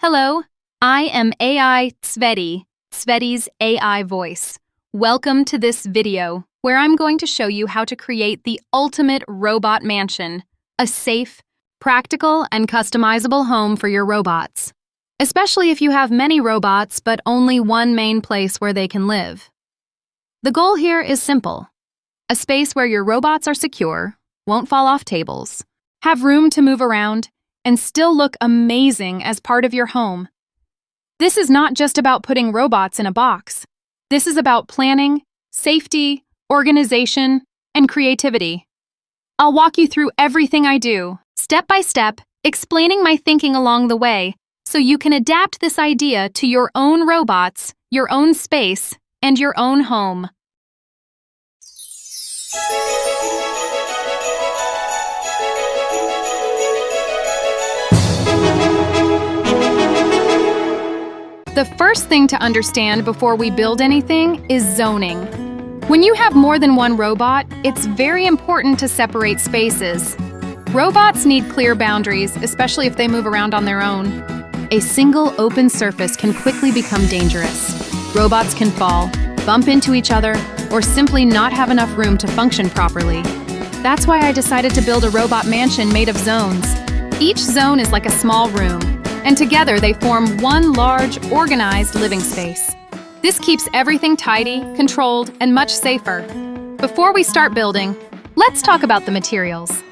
Hello, I am AI Tsveti, Tsveti's AI voice. Welcome to this video, where I'm going to show you how to create the ultimate robot mansion, a safe, practical, and customizable home for your robots, especially if you have many robots but only one main place where they can live. The goal here is simple: a space where your robots are secure, won't fall off tables, have room to move around, and still look amazing as part of your home. This is not just about putting robots in a box. This is about planning, safety, organization, and creativity. I'll walk you through everything I do, step by step, explaining my thinking along the way, so you can adapt this idea to your own robots, your own space, and your own home. The first thing to understand before we build anything is zoning. When you have more than one robot, it's very important to separate spaces. Robots need clear boundaries, especially if they move around on their own. A single open surface can quickly become dangerous. Robots can fall, bump into each other, or simply not have enough room to function properly. That's why I decided to build a robot mansion made of zones. Each zone is like a small room, and together they form one large, organized living space. This keeps everything tidy, controlled, and much safer. Before we start building, let's talk about the materials.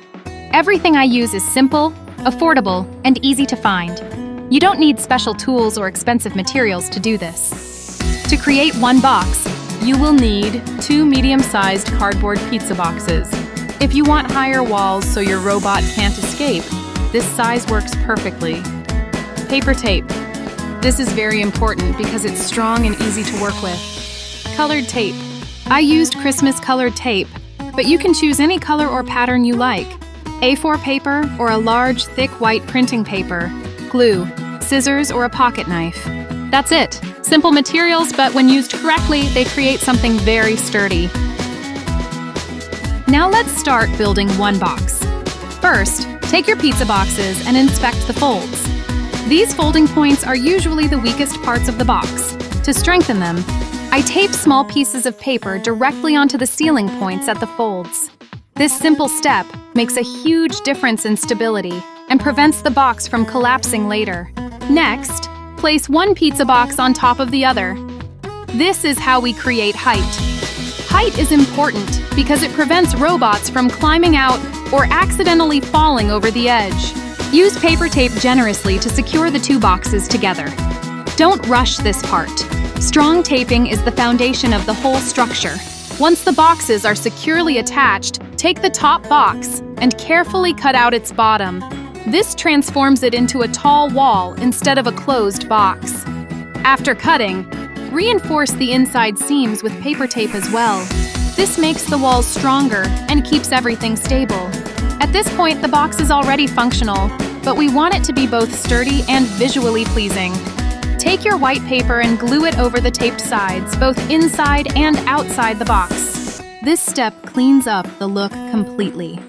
Everything I use is simple, affordable, and easy to find. You don't need special tools or expensive materials to do this. To create one box, you will need 2 medium-sized cardboard pizza boxes. If you want higher walls so your robot can't escape, this size works perfectly. Paper tape. This is very important because it's strong and easy to work with. Colored tape. I used Christmas colored tape, but you can choose any color or pattern you like. A4 paper or a large, thick white printing paper. Glue, scissors, or a pocket knife. That's it. Simple materials, but when used correctly, they create something very sturdy. Now let's start building one box. First, take your pizza boxes and inspect the folds. These folding points are usually the weakest parts of the box. To strengthen them, I tape small pieces of paper directly onto the ceiling points at the folds. This simple step makes a huge difference in stability and prevents the box from collapsing later. Next, place one pizza box on top of the other. This is how we create height. Height is important because it prevents robots from climbing out or accidentally falling over the edge. Use paper tape generously to secure the 2 boxes together. Don't rush this part. Strong taping is the foundation of the whole structure. Once the boxes are securely attached, take the top box and carefully cut out its bottom. This transforms it into a tall wall instead of a closed box. After cutting, reinforce the inside seams with paper tape as well. This makes the walls stronger and keeps everything stable. At this point, the box is already functional, but we want it to be both sturdy and visually pleasing. Take your white paper and glue it over the taped sides, both inside and outside the box. This step cleans up the look completely.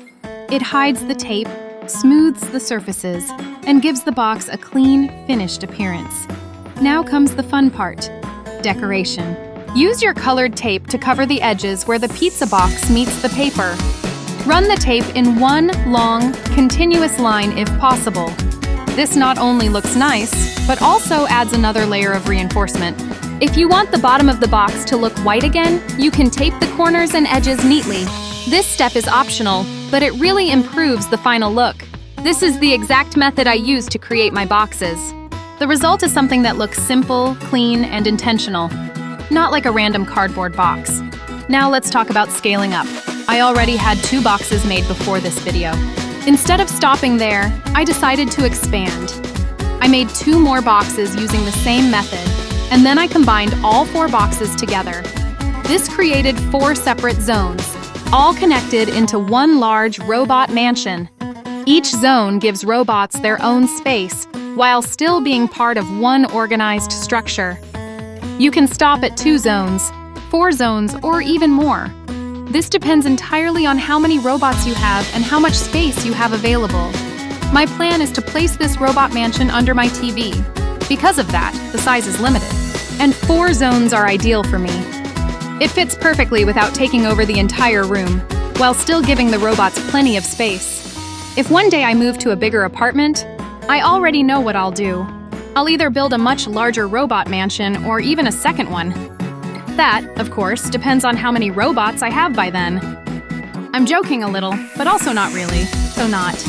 It hides the tape, smooths the surfaces, and gives the box a clean, finished appearance. Now comes the fun part: decoration. Use your colored tape to cover the edges where the pizza box meets the paper. Run the tape in one long, continuous line if possible. This not only looks nice, but also adds another layer of reinforcement. If you want the bottom of the box to look white again, you can tape the corners and edges neatly. This step is optional, but it really improves the final look. This is the exact method I use to create my boxes. The result is something that looks simple, clean, and intentional, not like a random cardboard box. Now let's talk about scaling up. I already had 2 boxes made before this video. Instead of stopping there, I decided to expand. I made 2 more boxes using the same method, and then I combined all 4 boxes together. This created 4 separate zones, all connected into one large robot mansion. Each zone gives robots their own space, while still being part of one organized structure. You can stop at 2 zones, 4 zones, or even more. This depends entirely on how many robots you have and how much space you have available. My plan is to place this robot mansion under my TV. Because of that, the size is limited, and 4 zones are ideal for me. It fits perfectly without taking over the entire room, while still giving the robots plenty of space. If one day I move to a bigger apartment, I already know what I'll do. I'll either build a much larger robot mansion or even a second one. That, of course, depends on how many robots I have by then. I'm joking a little, but also not really, so not.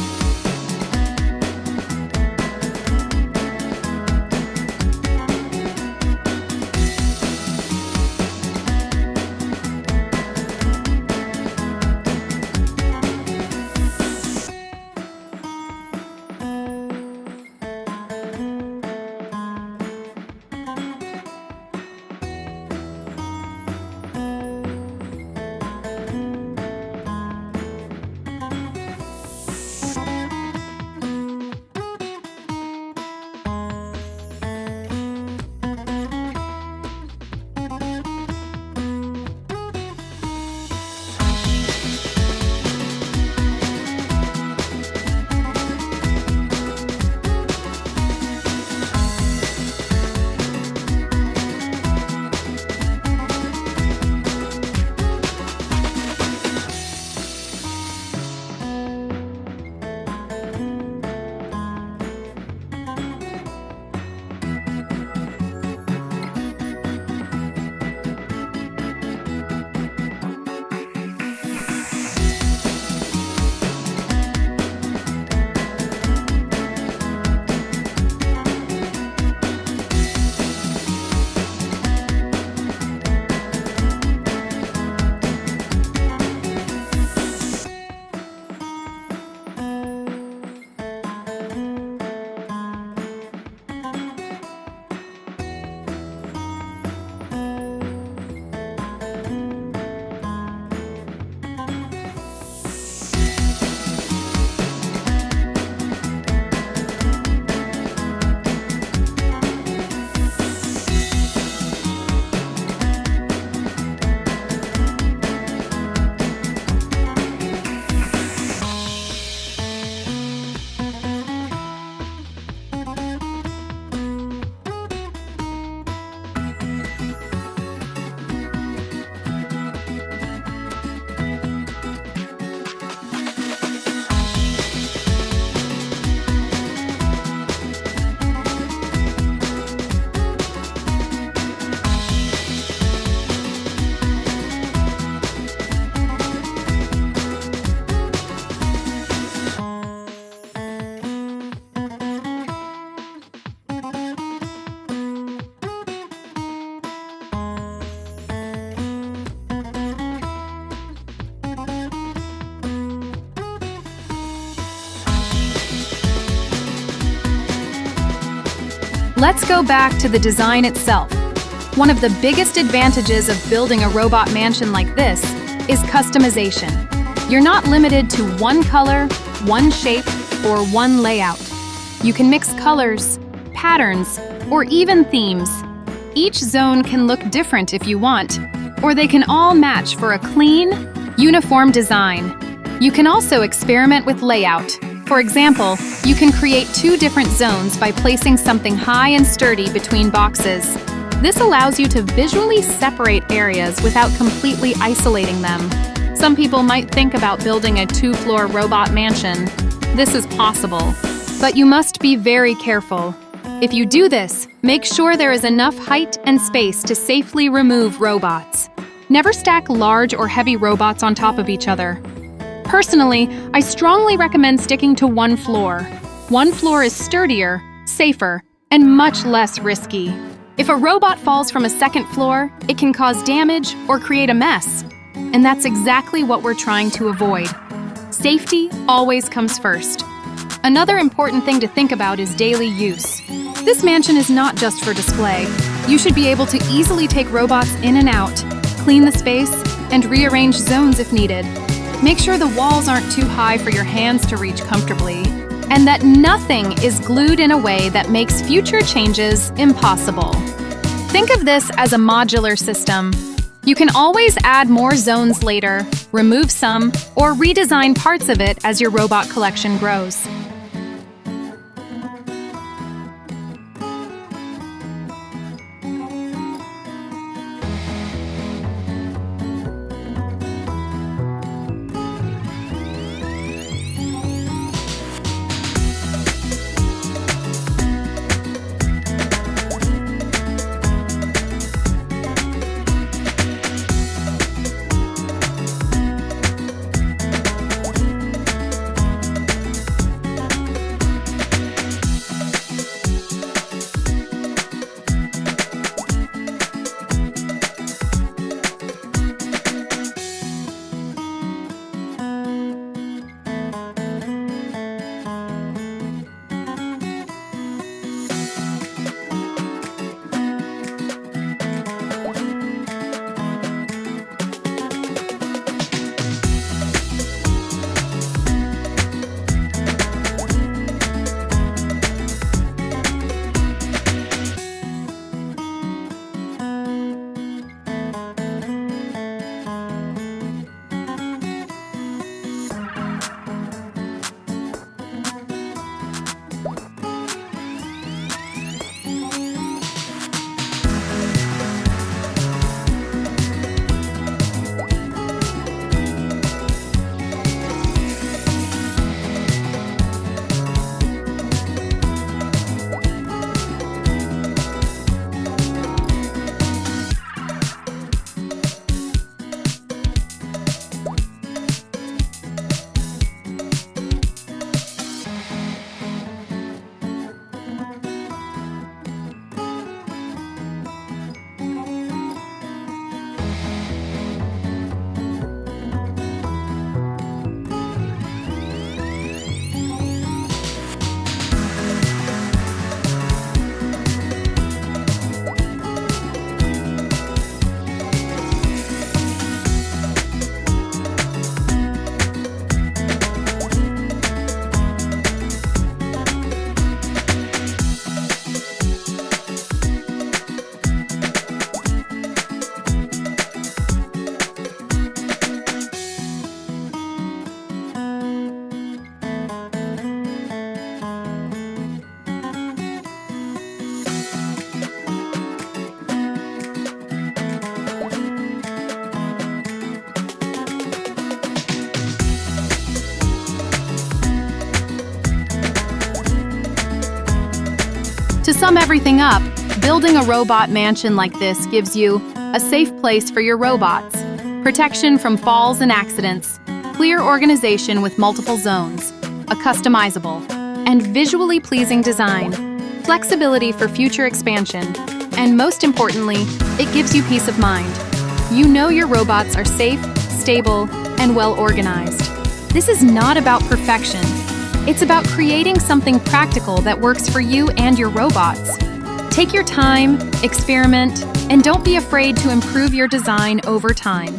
Let's go back to the design itself. One of the biggest advantages of building a robot mansion like this is customization. You're not limited to one color, one shape, or one layout. You can mix colors, patterns, or even themes. Each zone can look different if you want, or they can all match for a clean, uniform design. You can also experiment with layout. For example, you can create 2 different zones by placing something high and sturdy between boxes. This allows you to visually separate areas without completely isolating them. Some people might think about building a 2-floor robot mansion. This is possible, but you must be very careful. If you do this, make sure there is enough height and space to safely remove robots. Never stack large or heavy robots on top of each other. Personally, I strongly recommend sticking to 1 floor. 1 floor is sturdier, safer, and much less risky. If a robot falls from a 2nd floor, it can cause damage or create a mess. And that's exactly what we're trying to avoid. Safety always comes first. Another important thing to think about is daily use. This mansion is not just for display. You should be able to easily take robots in and out, clean the space, and rearrange zones if needed. Make sure the walls aren't too high for your hands to reach comfortably, and that nothing is glued in a way that makes future changes impossible. Think of this as a modular system. You can always add more zones later, remove some, or redesign parts of it as your robot collection grows. sum everything up, building a robot mansion like this gives you a safe place for your robots, protection from falls and accidents, clear organization with multiple zones, a customizable and visually pleasing design, flexibility for future expansion, and most importantly, it gives you peace of mind. You know your robots are safe, stable, and well organized. This is not about perfection. It's about creating something practical that works for you and your robots. Take your time, experiment, and don't be afraid to improve your design over time.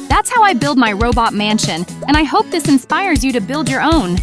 That's how I build my robot mansion, and I hope this inspires you to build your own.